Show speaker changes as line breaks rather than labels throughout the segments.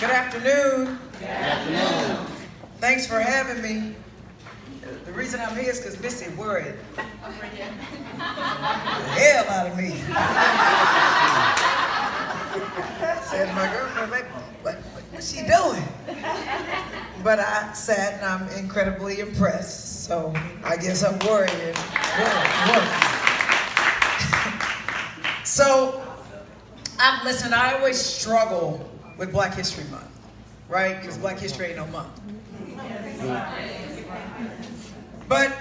Good afternoon.
Good afternoon.
Thanks for having me. The reason I'm here is because Missy worried the hell out of me. Said my girlfriend, like, what's she doing? But I sat and I'm incredibly impressed. So I guess I'm worried. So listen, I always struggle with Black History Month, right? Because Black History ain't no month. But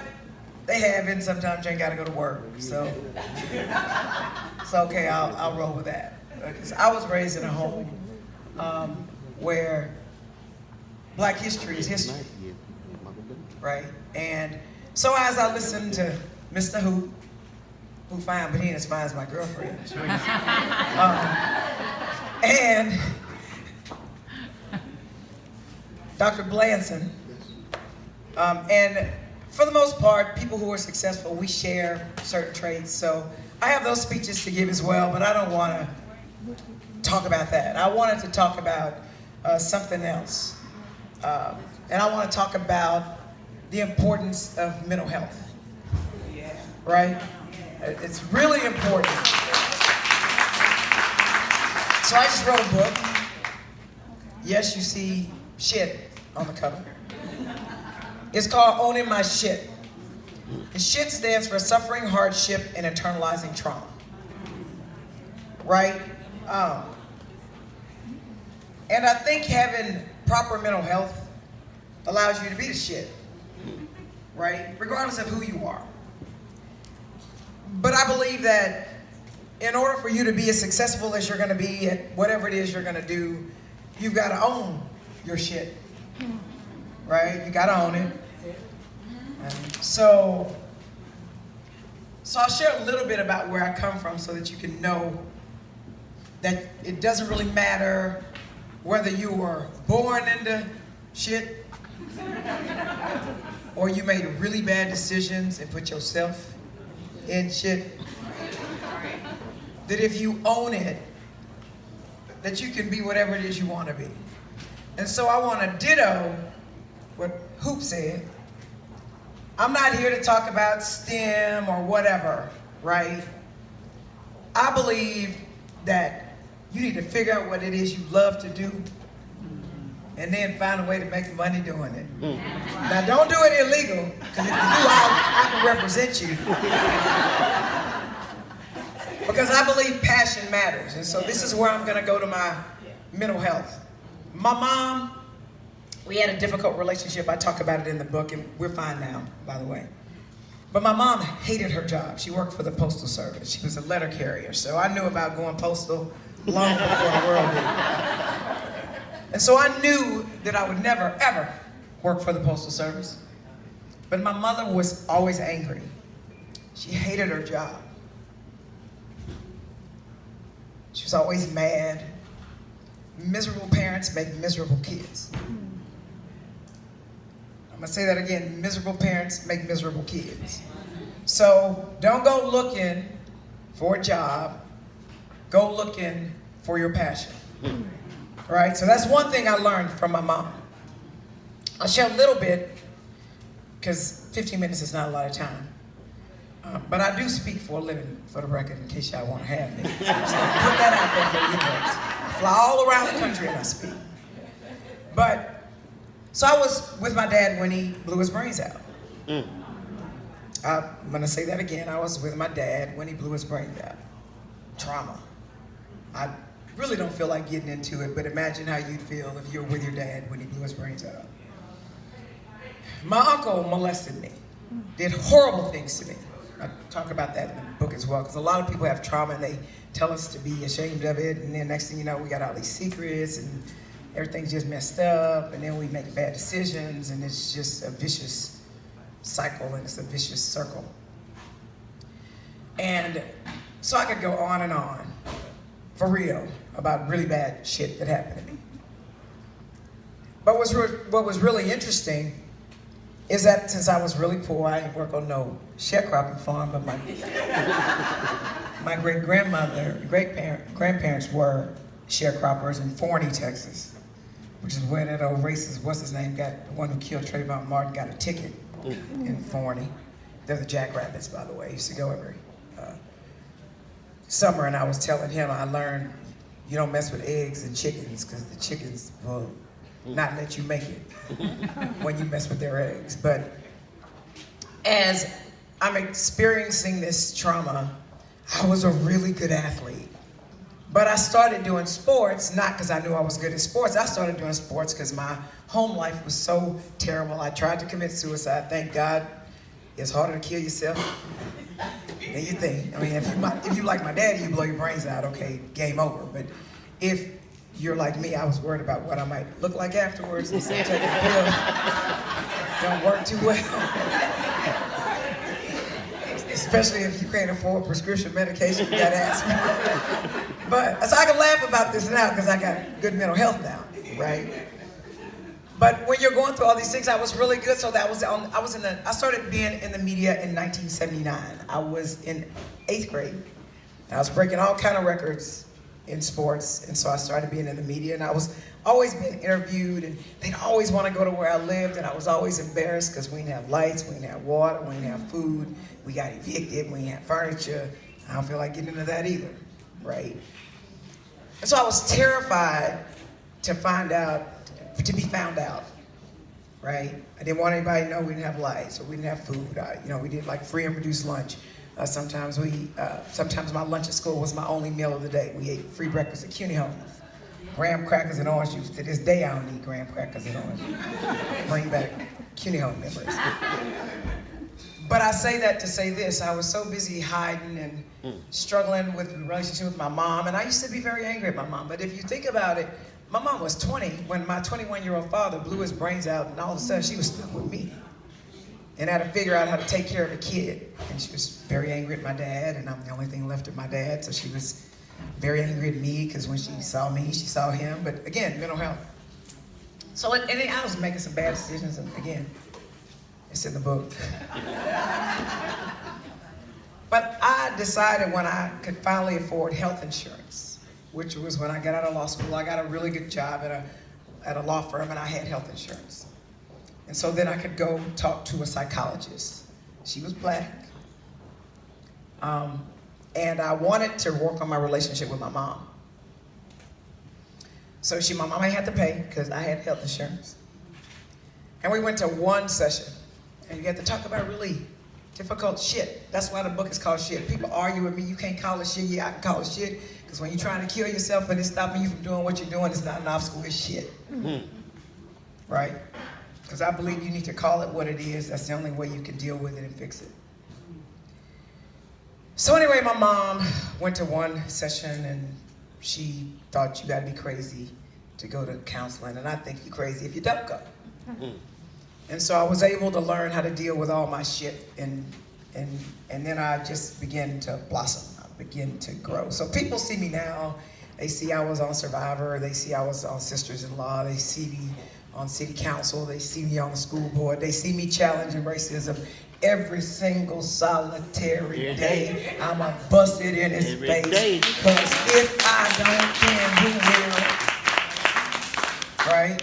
they have it, and sometimes you ain't gotta go to work, so it's okay, I'll roll with that. Because I was raised in a home where Black history is history, right? And so as I listened to Mr. Who fine, but he ain't as fine as my girlfriend. And Dr. Blanson, and for the most part, people who are successful, we share certain traits. So I have those speeches to give as well, but I don't want to talk about that. I wanted to talk about something else. And I want to talk about the importance of mental health, right? It's really important. So I just wrote a book. Yes, you see shit on the cover. It's called Owning My Shit. And SHIT stands for Suffering, Hardship, and Internalizing Trauma. Right? And I think having proper mental health allows you to be the shit. Right? Regardless of who you are. But I believe that in order for you to be as successful as you're going to be at whatever it is you're going to do, you've got to own your shit. Right? You got to own it. And so I'll share a little bit about where I come from so that you can know that it doesn't really matter whether you were born into shit or you made really bad decisions and put yourself in shit. That if you own it, that you can be whatever it is you want to be. And so I want to ditto what Hoop said. I'm not here to talk about STEM or whatever, right? I believe that you need to figure out what it is you love to do and then find a way to make money doing it. Now don't do it illegal, because if you do, I can represent you. Because I believe passion matters. And so this is where I'm gonna go to my mental health. My mom, we had a difficult relationship. I talk about it in the book, and we're fine now, by the way. But my mom hated her job. She worked for the Postal Service. She was a letter carrier. So I knew about going postal long before the world did. And so I knew that I would never, ever work for the Postal Service. But my mother was always angry. She hated her job. She was always mad. Miserable parents make miserable kids. I'm gonna say that again, miserable parents make miserable kids. So don't go looking for a job, go looking for your passion. Right, so that's one thing I learned from my mom. I'll share a little bit, because 15 minutes is not a lot of time. But I do speak for a living, for the record, in case y'all want to have me. So put that out there for the universe. I fly all around the country and I speak. But, so I was with my dad when he blew his brains out. I'm going to say that again. I was with my dad when he blew his brains out. Trauma. I really don't feel like getting into it, but imagine how you'd feel if you were with your dad when he blew his brains out. My uncle molested me, did horrible things to me. I talk about that in the book as well, because a lot of people have trauma and they tell us to be ashamed of it, and then next thing you know, we got all these secrets and everything's just messed up, and then we make bad decisions, and it's just a vicious cycle, and it's a vicious circle. And so I could go on and on, for real, about really bad shit that happened to me. But what was really interesting is that since I was really poor, I didn't work on no sharecropping farm, but my great-grandparents were sharecroppers in Forney, Texas. which is where that old racist, what's his name, got the one who killed Trayvon Martin, got a ticket in Forney. They're the Jackrabbits, by the way. I used to go every summer, and I was telling him I learned you don't mess with eggs and chickens because the chickens will not let you make it when you mess with their eggs. But as I'm experiencing this trauma, I was a really good athlete. But I started doing sports, not because I knew I was good at sports. I started doing sports because my home life was so terrible. I tried to commit suicide. Thank God, it's harder to kill yourself than you think. I mean, if you like my daddy, you blow your brains out, okay, game over. But if you're like me, I was worried about what I might look like afterwards, and so taking a pill don't work too well. Especially if you can't afford prescription medication, you gotta ask me. But, so I can laugh about this now because I got good mental health now, right? But when you're going through all these things, I was really good. So I started being in the media in 1979. I was in 8th grade. I was breaking all kind of records in sports, and so I started being in the media, and I was always being interviewed, and they'd always want to go to where I lived, and I was always embarrassed because we didn't have lights, we didn't have water, we didn't have food, we got evicted, we didn't have furniture. I don't feel like getting into that either, right? And so I was terrified to be found out, right? I didn't want anybody to know we didn't have lights or we didn't have food. We did like free and reduced lunch. Sometimes my lunch at school was my only meal of the day. We ate free breakfast at CUNY homes. Graham crackers and orange juice. To this day, I don't eat graham crackers and orange juice. Bring back CUNY home memories. But I say that to say this. I was so busy hiding and struggling with the relationship with my mom, and I used to be very angry at my mom. But if you think about it, my mom was 20 when my 21-year-old father blew his brains out, and all of a sudden she was stuck with me. And I had to figure out how to take care of a kid. And she was very angry at my dad, and I'm the only thing left of my dad, so she was very angry at me because when she saw me, she saw him. But again, mental health. So and I was making some bad decisions, and again, it's in the book. But I decided when I could finally afford health insurance, which was when I got out of law school. I got a really good job at a law firm, and I had health insurance. And so then I could go talk to a psychologist. She was black. And I wanted to work on my relationship with my mom. So my mama had to pay because I had health insurance. And we went to one session, and you had to talk about really difficult shit. That's why the book is called Shit. People argue with me, you can't call it shit. Yeah, I can call it shit. Because when you're trying to kill yourself and it's stopping you from doing what you're doing, it's not an obstacle, it's shit. Right? Because I believe you need to call it what it is. That's the only way you can deal with it and fix it. So anyway, my mom went to one session, and she thought you gotta be crazy to go to counseling, and I think you're crazy if you don't go. And so I was able to learn how to deal with all my shit, and then I just began to blossom. I began to grow. So people see me now. They see I was on Survivor. They see I was on Sisters-in-Law. They see me on city council. They see me on the school board. They see me challenging racism every single solitary day. I'm a bust it in his face. Because if I don't, then who will? Right?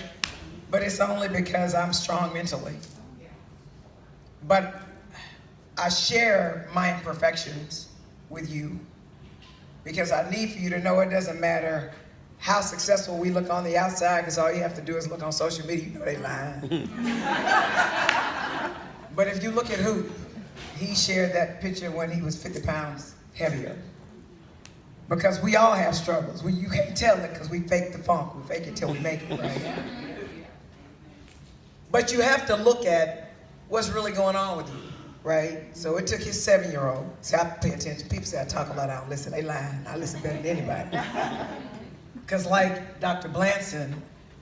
But it's only because I'm strong mentally. But I share my imperfections with you because I need for you to know it doesn't matter how successful we look on the outside, because all you have to do is look on social media, you know they lying. But if you look at Hoop, he shared that picture when he was 50 pounds heavier. Because we all have struggles. You can't tell it because we fake the funk. We fake it till we make it, right? But you have to look at what's really going on with you, right? So it took his 7-year-old. See, I pay attention. People say I talk a lot, I don't listen. They lying. I listen better than anybody. Because like Dr. Blanson,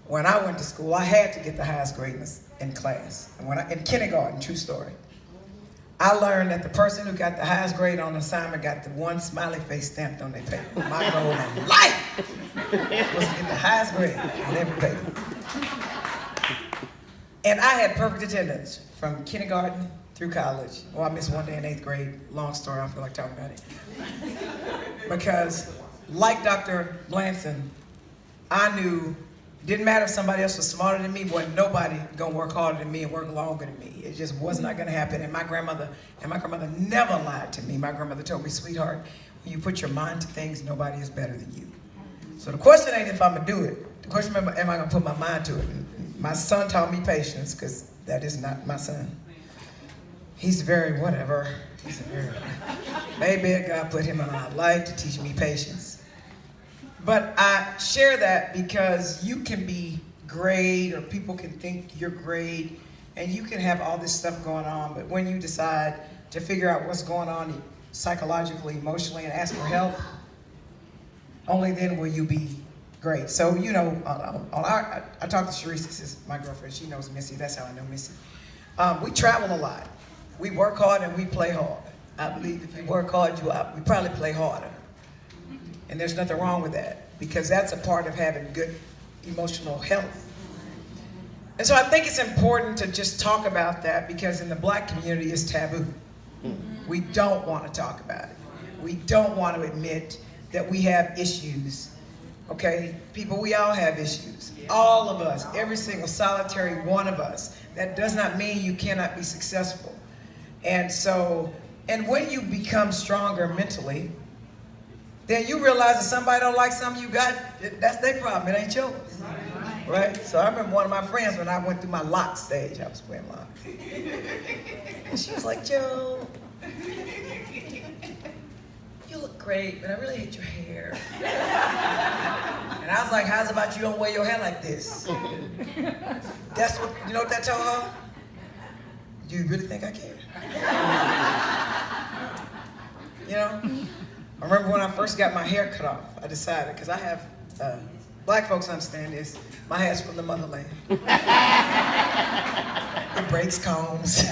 when I went to school, I had to get the highest grade in class. And in kindergarten, true story, I learned that the person who got the highest grade on the assignment got the one smiley face stamped on their paper. My goal in life was to get the highest grade on every paper. And I had perfect attendance from kindergarten through college. Well, I missed one day in 8th grade. Long story, I don't feel like talking about it. Because like Dr. Blanson, I knew Didn't matter if somebody else was smarter than me, wasn't nobody gonna work harder than me and work longer than me. It just was not gonna happen. And my grandmother never lied to me. My grandmother told me, sweetheart, when you put your mind to things, nobody is better than you. So the question ain't if I'm gonna do it. The question is, am I gonna put my mind to it? And my son taught me patience, because that is not my son. He's very whatever. He's a very, maybe God put him in my life to teach me patience. But I share that because you can be great, or people can think you're great, and you can have all this stuff going on, but when you decide to figure out what's going on psychologically, emotionally, and ask for help, only then will you be great. So, you know, I talk to Sharice, this is my girlfriend, she knows Missy, that's how I know Missy. We travel a lot. We work hard and we play hard. I believe if you work hard, we probably play harder. And there's nothing wrong with that, because that's a part of having good emotional health. And so I think it's important to just talk about that, because in the Black community it's taboo. We don't want to talk about it. We don't want to admit that we have issues. Okay, people, we all have issues. All of us, every single solitary one of us. That does not mean you cannot be successful. And so, and when you become stronger mentally, then you realize that somebody don't like something you got, that's their problem, it ain't yours. Right? So I remember one of my friends, when I went through my lock stage, I was wearing locks. And she was like, Joe, you look great, but I really hate your hair. And I was like, how's about you don't wear your hair like this? That's what, you know what that told her? Do you really think I care? You know? I remember when I first got my hair cut off, I decided, because I have, Black folks understand this, my hair's from the motherland. It breaks combs.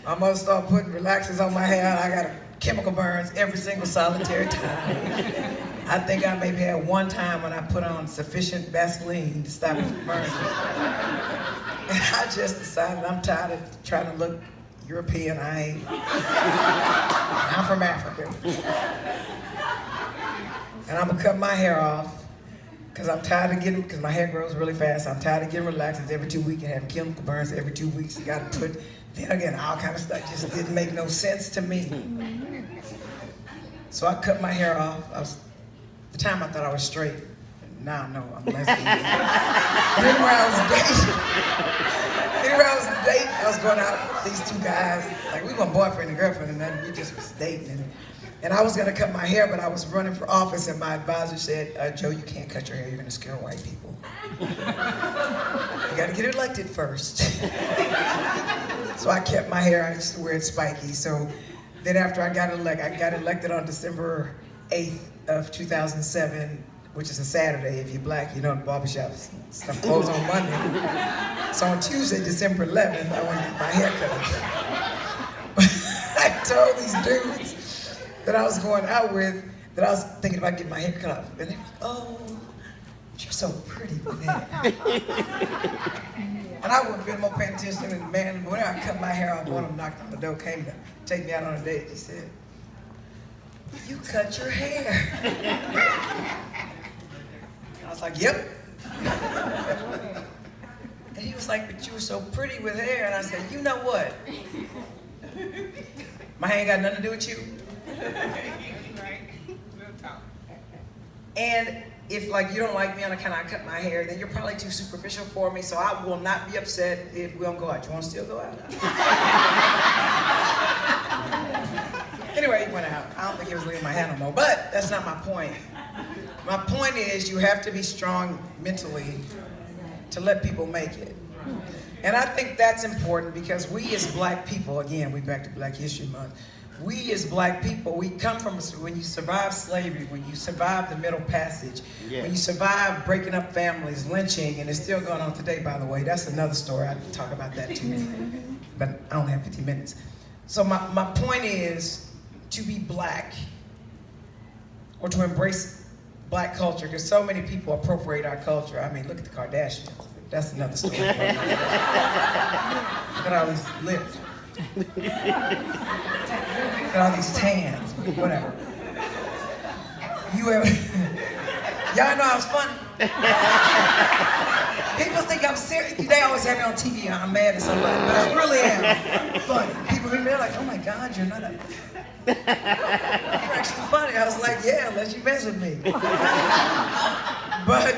My mother started putting relaxers on my hair, and I got chemical burns every single solitary time. I think I maybe had one time when I put on sufficient Vaseline to stop it from burning. And I just decided I'm tired of trying to look European. I'm from Africa. And I'm gonna cut my hair off, because I'm tired of getting, because my hair grows really fast, I'm tired of getting relaxers every 2 weeks and having chemical burns every 2 weeks. You gotta put, then again, all kind of stuff just didn't make no sense to me. So I cut my hair off. At the time I thought I was straight. Now I know I'm lesbian. Anywhere I was going out with these two guys. Like, we weren't boyfriend and girlfriend and nothing, we just was dating. And I was gonna cut my hair, but I was running for office, and my advisor said, Joe, you can't cut your hair, you're gonna scare white people. You gotta get elected first. So I kept my hair, I used to wear it spiky. So then after I got elected on December 8th of 2007, which is a Saturday. If you're Black, you know the barbershops stuff closed on Monday. So on Tuesday, December 11th, I went to get my hair cut. I told these dudes that I was going out with that I was thinking about getting my hair cut off. And they were like, oh, you're so pretty with hair. And I would have been more paying attention. And man, when I cut my hair off, one of them knocked on the door, came to take me out on a date. He said, you cut your hair. I was like, yep. And he was like, but you were so pretty with hair. And I said, you know what? My hair ain't got nothing to do with you. And if like you don't like me on account I cut my hair, then you're probably too superficial for me, so I will not be upset if we don't go out. You want to still go out? Anyway, he went out. I don't think he was leaving my hair no more, but that's not my point. My point is you have to be strong mentally to let people make it. And I think that's important because we as Black people, again, we're back to Black History Month, we as Black people, we come from, when you survive slavery, when you survive the Middle Passage, when you survive breaking up families, lynching, and it's still going on today, by the way. That's another story. I can talk about that too, but I only have 15 minutes. So my point is to be Black or to embrace Black culture, because so many people appropriate our culture. I mean, look at the Kardashians. That's another story. Look at all these lips. Look at all these tans, whatever. You Y'all know I was funny. People think I'm serious. They always have me on TV and I'm mad at somebody, but I really am funny. People be like, oh my God, you're not a... You're actually funny. I was like, yeah, unless you mess with me. But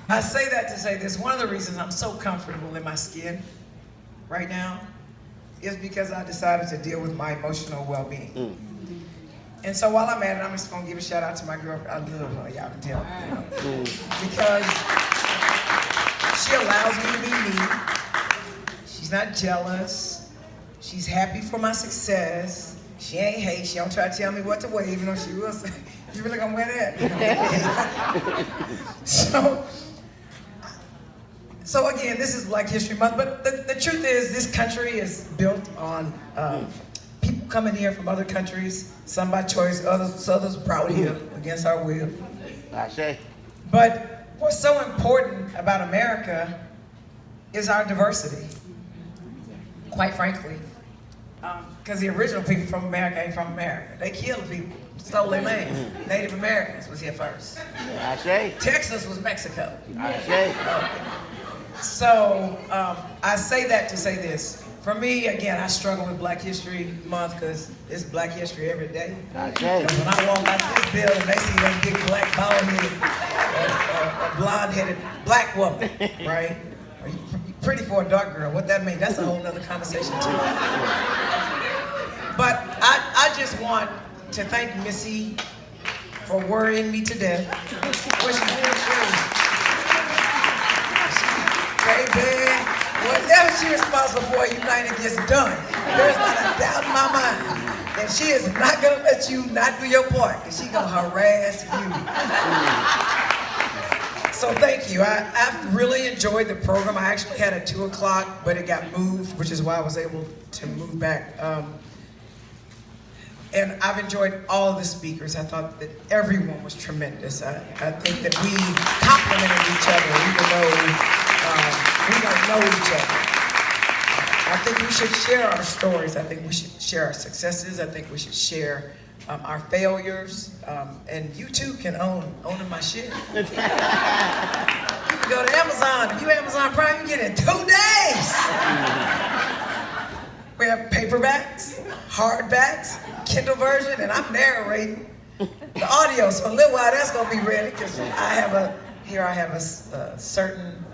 I say that to say this. One of the reasons I'm so comfortable in my skin right now is because I decided to deal with my emotional well-being. And so while I'm at it, I'm just gonna give a shout out to my girlfriend. I love her, y'all can tell. You know? Because she allows me to be me. She's not jealous. She's happy for my success. She ain't hate. She don't try to tell me what to wear, even though she will say, you really gonna wear that? So again, this is Black History Month, but the truth is this country is built on people coming here from other countries, some by choice, others brought here against our will. But what's so important about America is our diversity, quite frankly. Because the original people from America ain't from America. They killed people, stole their land. Native Americans was here first. Texas was Mexico. So I say that to say this. For me, again, I struggle with Black History Month because it's Black History every day. Because when I walk out this building, they see that big black bald-headed, blonde-headed black woman, right? You pretty for a dark girl. What that means, that's a whole other conversation too. But I just want to thank Missy for worrying me to death. What she did, baby, whatever she's responsible for, United gets done. There's not a doubt in my mind. And she is not gonna let you not do your part, because she's gonna harass you. So thank you. I've really enjoyed the program. I actually had a 2 o'clock, but it got moved, which is why I was able to move back. And I've enjoyed all of the speakers. I thought that everyone was tremendous. I think that we complimented each other, even though we don't know each other. I think we should share our stories. I think we should share our successes. I think we should share our failures. And you too can own my shit. You can go to Amazon. If you Amazon Prime, you get it in 2 days. We have paperbacks, hardbacks, Kindle version, and I'm narrating the audio. So in a little while, that's gonna be ready because I have a certain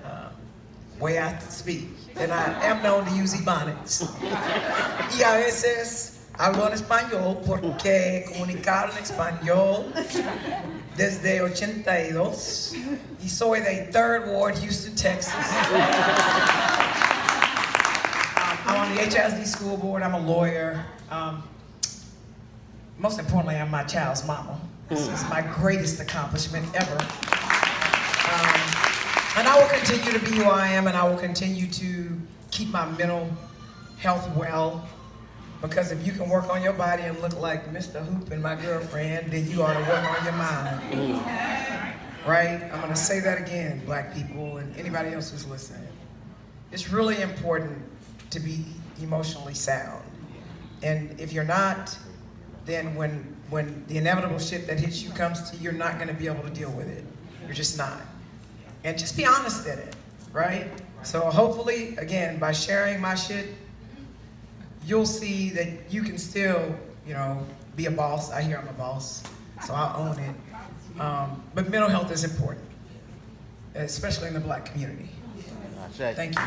way I speak, and I am known to use ebonics. Y a veces hablo en español porque comunicar en español desde 82 y soy de 3rd Ward, Houston, Texas. I'm on the H.I.T school board. I'm a lawyer. Most importantly, I'm my child's mama. This is my greatest accomplishment ever. And I will continue to be who I am, and I will continue to keep my mental health well, because if you can work on your body and look like Mr. Hoop and my girlfriend, then you ought to work on your mind. Right? I'm gonna say that again, Black people and anybody else who's listening. It's really important to be emotionally sound. And if you're not, then when the inevitable shit that hits you comes to you, you're not gonna be able to deal with it. You're just not. And just be honest in it, right? So hopefully, again, by sharing my shit, you'll see that you can still, be a boss. I hear I'm a boss, so I'll own it. But mental health is important, especially in the Black community. Thank you.